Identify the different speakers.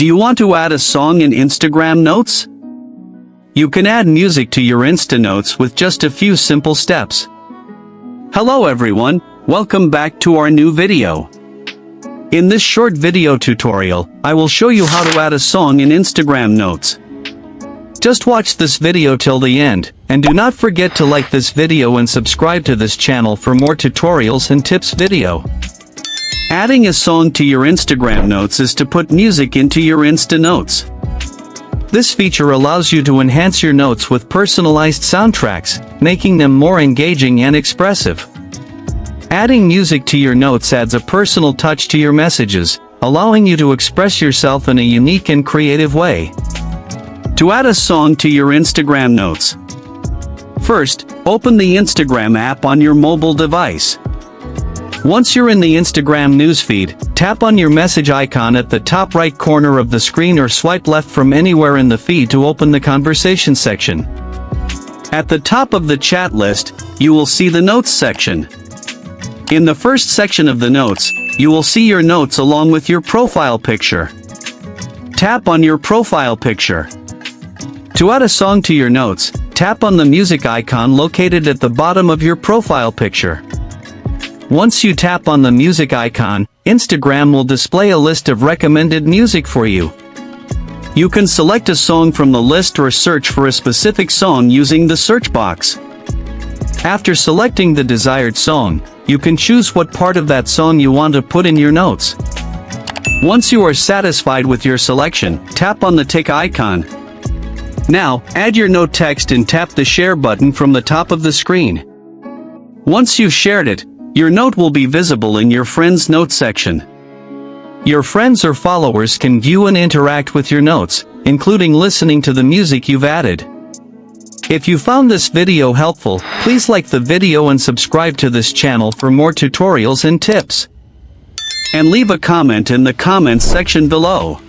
Speaker 1: Do you want to add a song in Instagram Notes? You can add music to your Insta Notes with just a few simple steps. Hello everyone, welcome back to our new video. In this short video tutorial, I will show you how to add a song in Instagram Notes. Just watch this video till the end, and do not forget to like this video and subscribe to this channel for more tutorials and tips video. Adding a song to your Instagram Notes is to put music into your Insta Notes. This feature allows you to enhance your notes with personalized soundtracks, making them more engaging and expressive. Adding music to your notes adds a personal touch to your messages, allowing you to express yourself in a unique and creative way. To add a song to your Instagram Notes. First, open the Instagram app on your mobile device. Once you're in the Instagram newsfeed, tap on your message icon at the top right corner of the screen or swipe left from anywhere in the feed to open the conversation section. At the top of the chat list, you will see the Notes section. In the first section of the notes, you will see your notes along with your profile picture. Tap on your profile picture. To add a song to your notes, tap on the music icon located at the bottom of your profile picture. Once you tap on the music icon, Instagram will display a list of recommended music for you. You can select a song from the list or search for a specific song using the search box. After selecting the desired song, you can choose what part of that song you want to put in your notes. Once you are satisfied with your selection, tap on the tick icon. Now, add your note text and tap the share button from the top of the screen. Once you've shared it, your note will be visible in your friends' notes section. Your friends or followers can view and interact with your notes, including listening to the music you've added. If you found this video helpful, please like the video and subscribe to this channel for more tutorials and tips. And leave a comment in the comments section below.